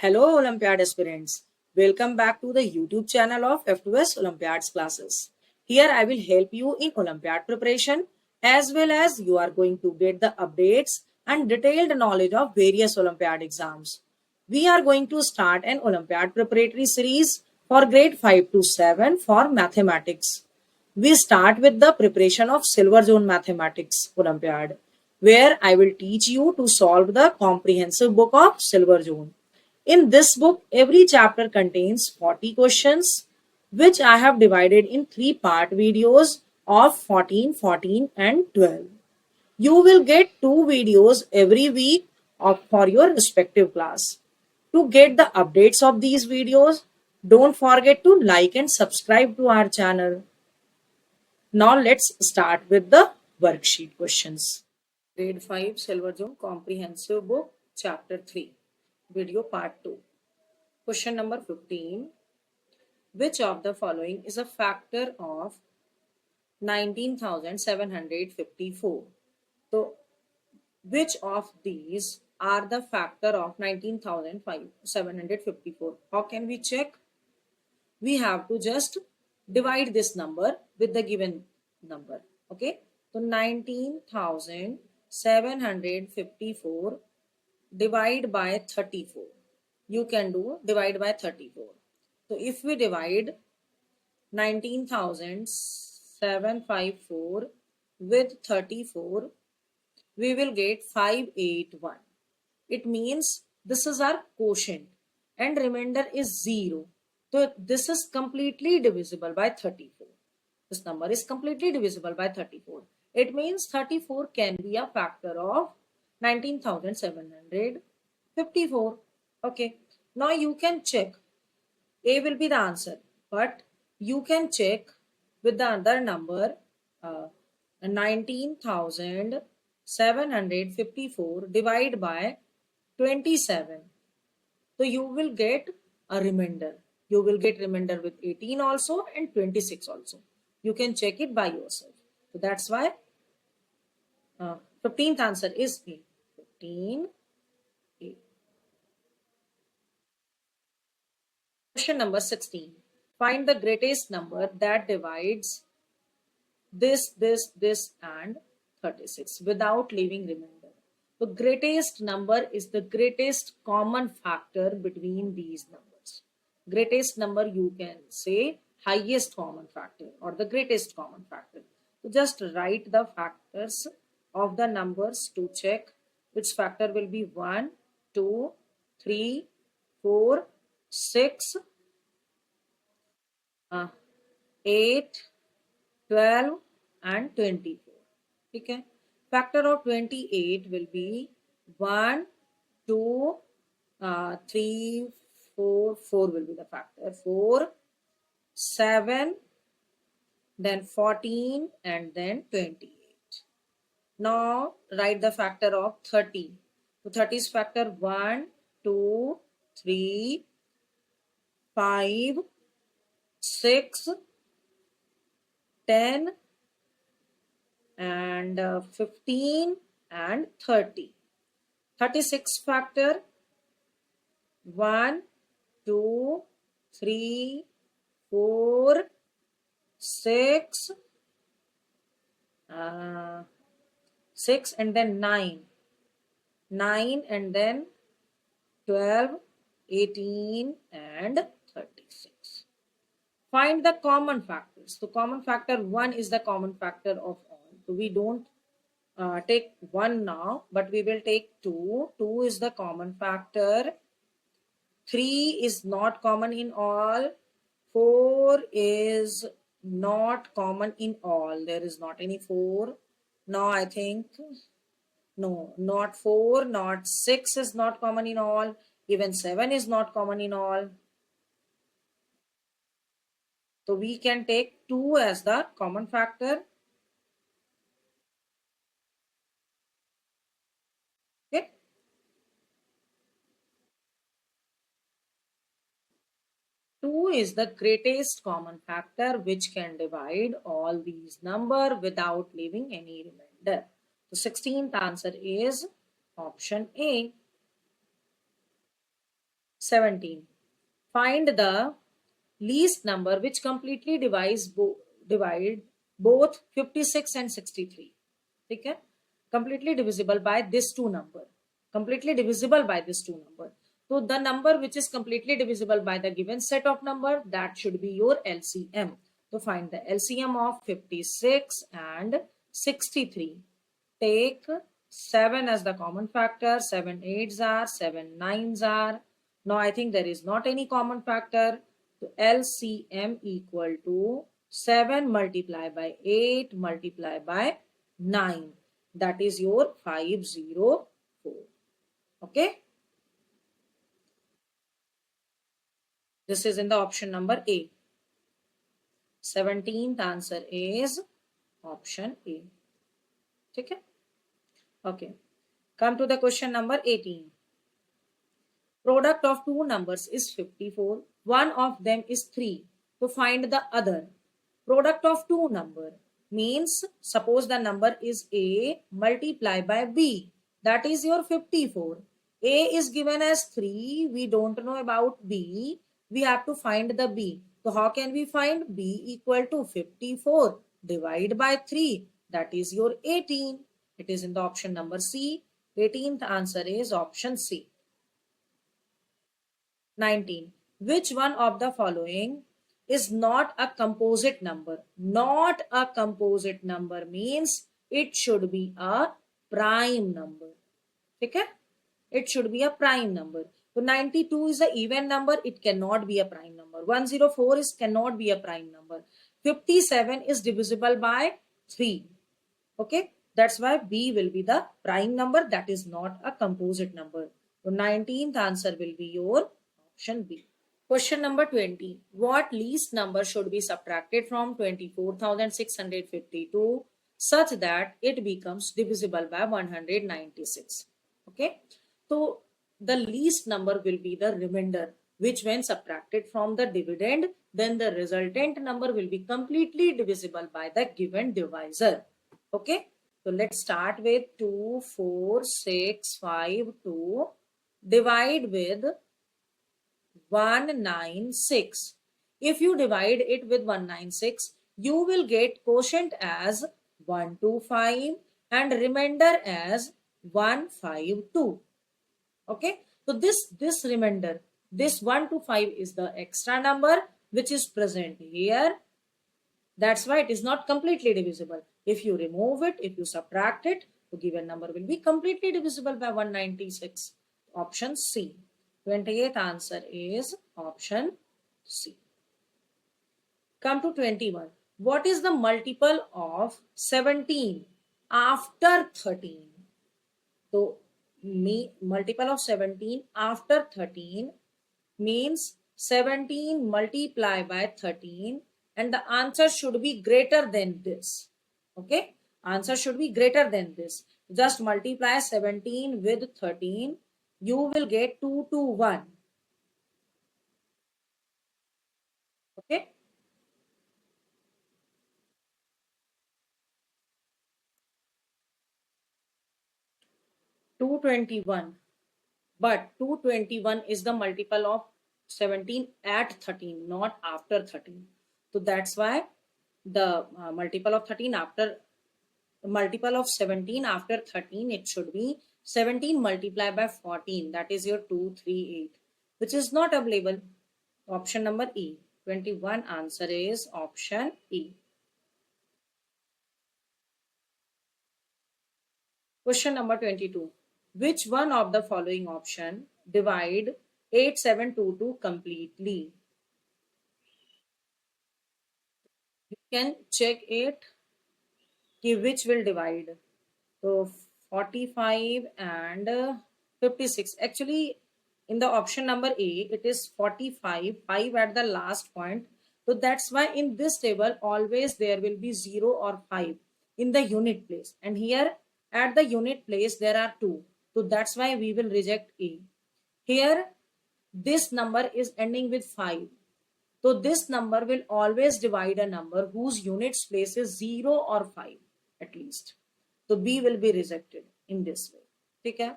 Hello Olympiad aspirants. Welcome back to the YouTube channel of F2S Olympiads classes. Here I will help you in Olympiad preparation as well as you are going to get the updates and detailed knowledge of various Olympiad exams. We are going to start an Olympiad preparatory series for grade 5 to 7 for mathematics. We start with the preparation of Silver Zone Mathematics Olympiad, where I will teach you to solve the comprehensive book of Silver Zone. In this book, every chapter contains 40 questions, which I have divided in three-part videos of 14, 14 and 12. You will get two videos every week for your respective class. To get the updates of these videos, don't forget to like and subscribe to our channel. Now let's start with the worksheet questions. Grade 5 Silver Zone Comprehensive Book, Chapter 3, Video Part 2. Question number 15. Which of the following is a factor of 19,754? So, which of these are the factor of 19,754? How can we check? We have to just divide this number with the given number. Okay. So, 19,754 divide by 34. You can do divide by 34. So if we divide 19,754 with 34, we will get 581. It means this is our quotient and remainder is 0. So this is completely divisible by 34. This number is completely divisible by 34. It means 34 can be a factor of 19,754. Okay. Now you can check. A will be the answer, but you can check with the other number 19,754 divided by 27. So you will get a remainder. You will get remainder with 18 also and 26 also. You can check it by yourself. So that's why 15th answer is A. 15. A. Question number 16. Find the greatest number that divides this and 36 without leaving remainder. The greatest number is the greatest common factor between these numbers. Greatest number you can say highest common factor or the greatest common factor. So just write the factors of the numbers to check which factor will be 1, 2, 3, 4, 6, 8, 12 and 24. Okay. Factor of 28 will be 1, 2, 3, 4, 4 will be the factor. 4, 7, then 14 and then 28. Now write the factor of 30. So 30 is factor 1, 2, 3, 5, 6, 10 and 15 and 30. 36 factor 1, 2, 3, 4, 6, 6 and then 9. 9 and then 12, 18 and 36. Find the common factors. So common factor 1 is the common factor of all. So we don't take 1 now, but we will take 2. 2 is the common factor. 3 is not common in all. 4 is not common in all. There is not any 4. Now I think, no, not 4, not 6 is not common in all. Even 7 is not common in all. So we can take 2 as the common factor. Okay. 2 is the greatest common factor which can divide all these numbers without leaving any remainder. The 16th answer is option A. 17. Find the least number which completely divide both 56 and 63. ठीक है, completely divisible by this two number, completely divisible by this two number. So the number which is completely divisible by the given set of number, that should be your LCM. So find the LCM of 56 and 63. Take 7 as the common factor. 7 8s are, 7 9s are. Now I think there is not any common factor. So LCM equal to 7 multiplied by 8 multiplied by 9. That is your 504. Okay. This is in the option number A. 17th answer is option A. Okay. Okay. Come to the question number 18. Product of two numbers is 54. One of them is 3. To find the other. Product of two number means suppose the number is A multiplied by B. That is your 54. A is given as 3. We don't know about B. We have to find the B. So how can we find B equal to 54? Divide by 3. That is your 18. It is in the option number C. 18th answer is option C. 19. Which one of the following is not a composite number? Not a composite number means it should be a prime number. Okay? It should be a prime number. So 92 is an even number. It cannot be a prime number. 104 cannot be a prime number. 57 is divisible by 3. Okay? That's why B will be the prime number. That is not a composite number. So 19th answer will be your option B. Question number 20. What least number should be subtracted from 24,652 such that it becomes divisible by 196? Okay. So the least number will be the remainder, which when subtracted from the dividend, then the resultant number will be completely divisible by the given divisor. Okay. So let's start with 2, 4, 6, 5, 2. Divide with 196. If you divide it with 196, you will get quotient as 125 and remainder as 152. Okay. So this remainder, this 125 is the extra number which is present here. That's why it is not completely divisible. If you remove it, if you subtract it, the given number will be completely divisible by 196. Option C. 28th answer is option C. Come to 21. What is the multiple of 17 after 13? So, multiple of 17 after 13 means 17 multiplied by 13 and the answer should be greater than this. Okay? Answer should be greater than this. Just multiply 17 with 13. You will get 221. Okay. (221). But 221 is the multiple of 17 at 13, not after 13. So that's why the multiple of 13 after multiple of 17 after 13, it should be 17 multiplied by 14. That is your 238, which is not available. Option number E. 21 answer is option E. Question number 22. Which one of the following option divide 8722 completely? You can check it. Which will divide. So 45 and 56. Actually, in the option number A, it is 45, 5 at the last point. So that's why in this table, always there will be 0 or 5 in the unit place. And here at the unit place, there are 2. So that's why we will reject A. Here, this number is ending with 5. So this number will always divide a number whose units place is 0 or 5 at least. So B will be rejected in this way. Okay?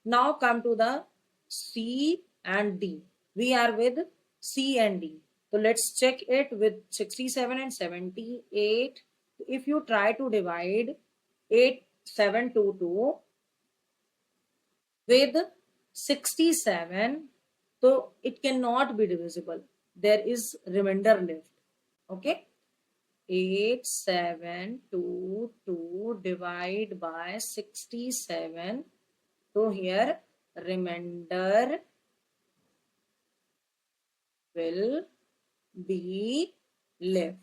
Now come to the C and D. We are with C and D. So let's check it with 67 and 78. If you try to divide 8722 with 67, so it cannot be divisible. There is remainder left. Okay. 8722 divide by 67. So here remainder will be left.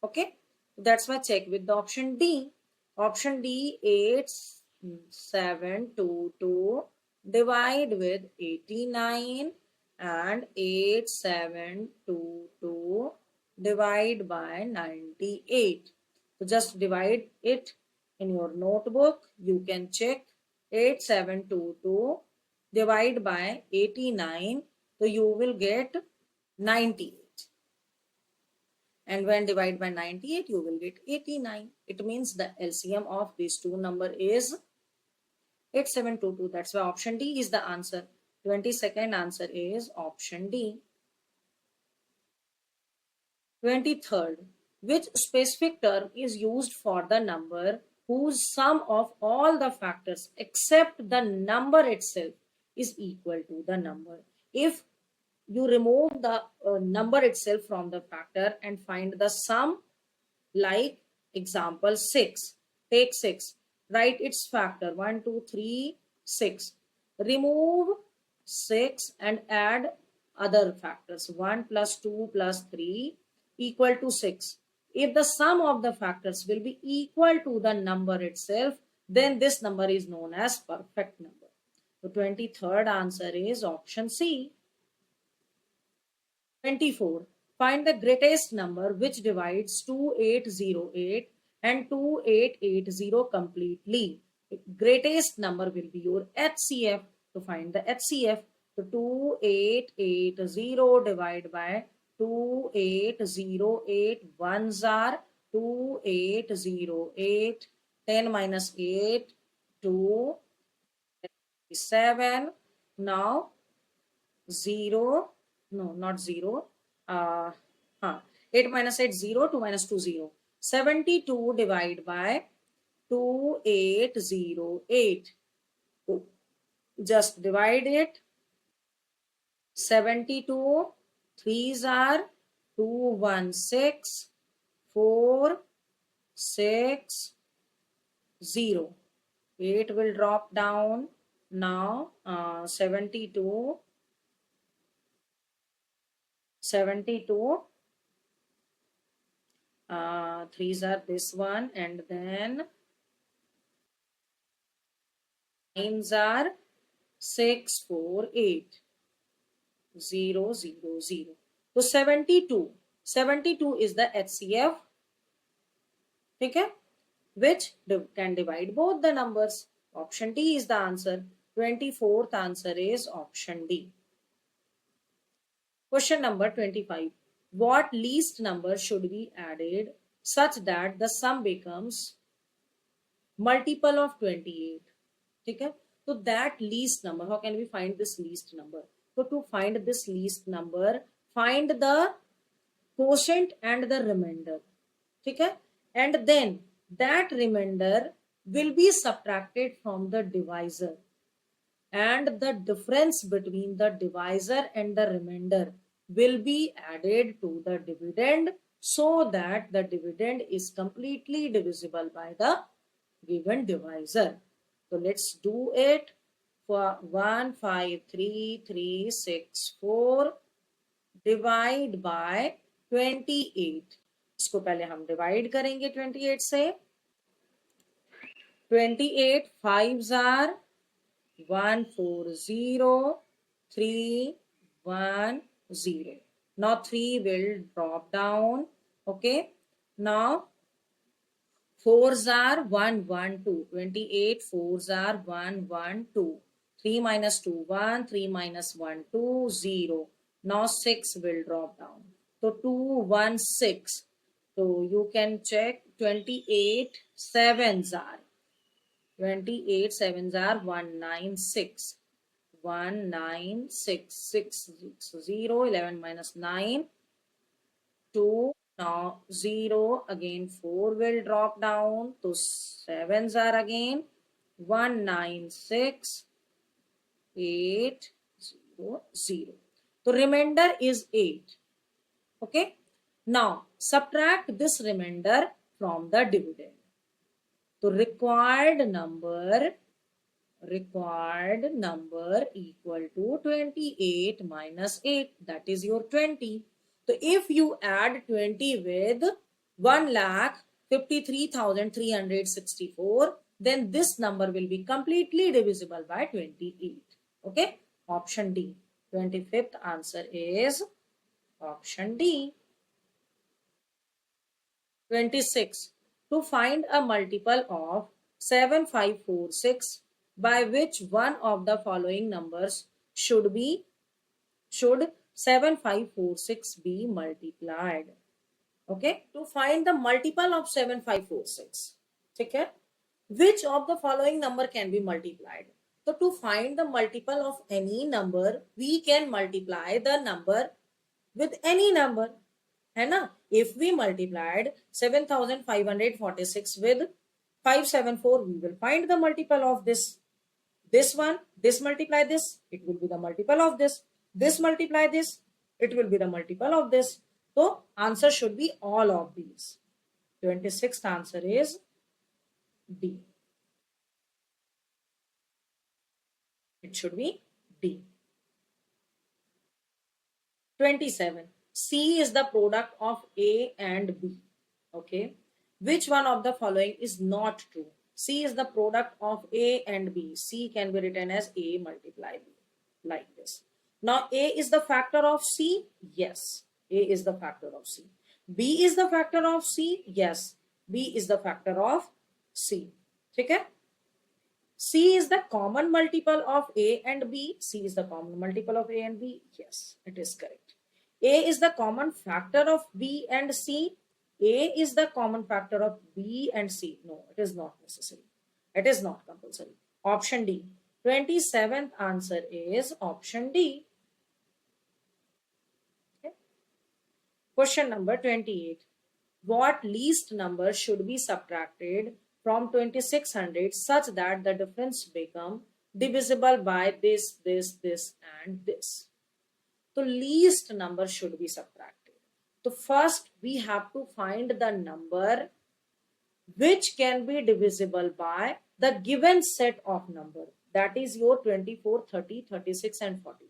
Okay, that's why check with the option D. Option D, 8722 divide with 89 and 8722 divide by 98. So just divide it in your notebook. You can check 8722 divide by 89. So you will get 98. And when divided by 98, you will get 89. It means the LCM of these two number is 8722. That's why option D is the answer. 22nd answer is option D. 23rd. Which specific term is used for the number whose sum of all the factors except the number itself is equal to the number? If you remove the number itself from the factor and find the sum, like example 6, take 6, write its factor 1 2 3 6, remove 6 and add other factors 1 plus 2 plus 3 equal to 6. If the sum of the factors will be equal to the number itself, then this number is known as perfect number. The 23rd answer is option C. 24. Find the greatest number which divides 2808 and 2880 completely. Greatest number will be your HCF. To find the HCF, so 2880 divided by 2808 ones are 2808, 10 minus 8 2 7. Now 0, no, not 0, 8 minus 8 0, 2 minus 2 0, 72 divided by 2808. Just divide it. 72 3s are 216 4 6 0. 8 will drop down. Now 72 threes are this one, and then nines are 6 4 8 0 0 0. So 72 is the HCF, okay, which can divide both the numbers. Option D is the answer. 24th answer is option D. Question number 25. What least number should be added such that the sum becomes multiple of 28? Okay? So that least number, how can we find this least number? So to find this least number, find the quotient and the remainder. Okay? And then that remainder will be subtracted from the divisor. And the difference between the divisor and the remainder will be added to the dividend, so that the dividend is completely divisible by the given divisor. So let's do it. For 153,364 divide by 28. इसको पहले हम divide करेंगे 28 से. 28 5s are 140,310. Now 3 will drop down. Okay. Now 4s are 112. 28 4s are 112. 3 minus 2 1. 3 minus 1 2 0. Now 6 will drop down. So 216. So you can check 28 7s are. 28 7s are 196. 19660. 11 minus 9, 2. Now 0 again, 4 will drop down to 7s are again 196,800. So remainder is 8. Okay. Now subtract this remainder from the dividend. So required number equal to 28 minus 8, that is your 20. So if you add 20 with 1,53,364, then this number will be completely divisible by 28. Okay, option D. 25th answer is option D. 26. To find a multiple of 7546, by which one of the following numbers should 7546 be multiplied. Okay, to find the multiple of 7546, okay, which of the following number can be multiplied? So to find the multiple of any number, we can multiply the number with any number, है ना? If we multiplied 7546 with 574, we will find the multiple of this one. This multiply this, it will be the multiple of this. This multiply this, it will be the multiple of this. So answer should be all of these. 26th answer is D. It should be D. 27. C is the product of A and B. Okay. Which one of the following is not true? C is the product of A and B. C can be written as A multiply B, like this. Now A is the factor of C. Yes. A is the factor of C. B is the factor of C. Yes. B is the factor of C. Okay. C is the common multiple of A and B. C is the common multiple of A and B. Yes, it is correct. A is the common factor of B and C. A is the common factor of B and C. No, it is not necessary. It is not compulsory. Option D. 27th answer is option D. Okay. Question number 28. What least number should be subtracted from 2600 such that the difference become divisible by this, and this? So least number should be subtracted. So first we have to find the number which can be divisible by the given set of number, that is your 24, 30, 36 and 42.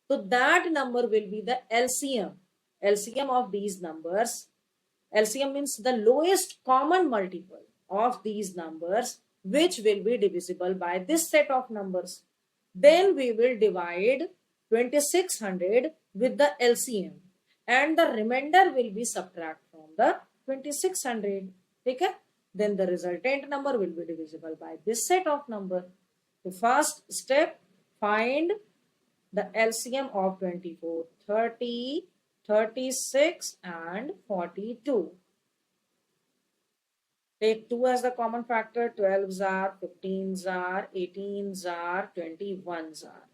So that number will be the LCM. LCM of these numbers. LCM means the lowest common multiple of these numbers which will be divisible by this set of numbers. Then we will divide 2600 with the LCM and the remainder will be subtract from the 2600. Okay? Then the resultant number will be divisible by this set of number. The first step, find the LCM of 24, 30, 36 and 42. Take 2 as the common factor. 12s are, 15s are, 18s are, 21s are.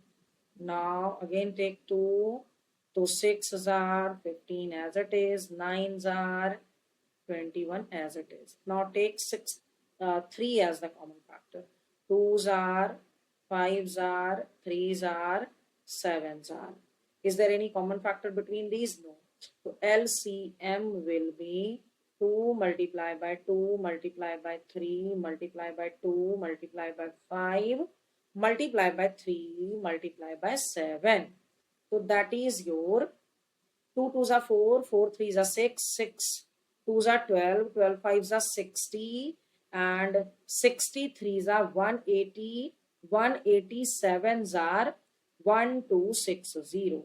Now again take 2. So 6s are, 15 as it is, 9s are, 21 as it is. Now take 3 as the common factor. 2s are, 5s are, 3s are, 7s are. Is there any common factor between these? No. So LCM will be 2 multiplied by 2 multiplied by 3 multiplied by 2 multiplied by 5 multiplied by 3 multiplied by 7. So that is your 2 2s are 4, 4 3s are 6, 6 2s are 12, 12 5s are 60 and 63s are 180, 187s are 1260,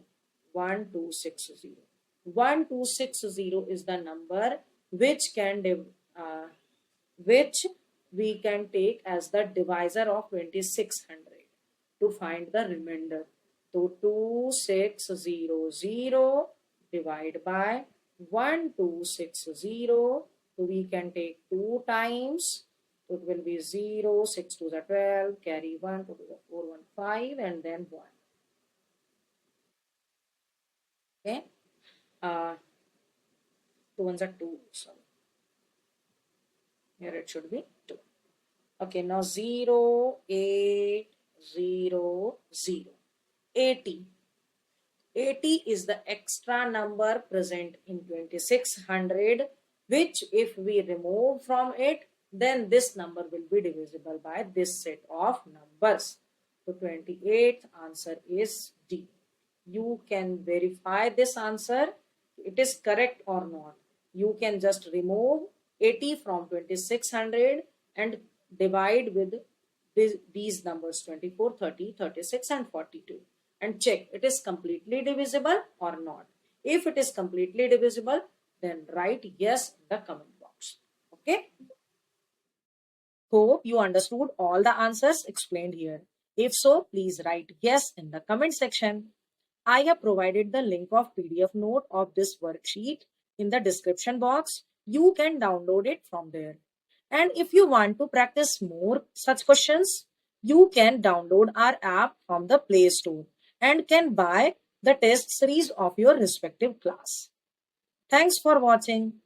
1260. 1260 is the number which we can take as the divisor of 2600 to find the remainder. So 2600 divide by 1260. So we can take 2 times So it will be 0, 6 to the 12, carry 1, 2 to the 4, 1, 5, and then 1. Okay. 2 ones are 2. Sorry. Here it should be 2. Okay, now 0, 8, 0, 0. 80. 80 is the extra number present in 2600, which if we remove from it, then this number will be divisible by this set of numbers. So 28th answer is D. You can verify this answer, it is correct or not. You can just remove 80 from 2600 and divide with these numbers 24, 30, 36 and 42 and check it is completely divisible or not. If it is completely divisible, then write yes in the comment box. Okay. Hope you understood all the answers explained here. If so, please write yes in the comment section. I have provided the link of PDF note of this worksheet in the description box. You can download it from there. And if you want to practice more such questions, you can download our app from the Play Store and can buy the test series of your respective class. Thanks for watching.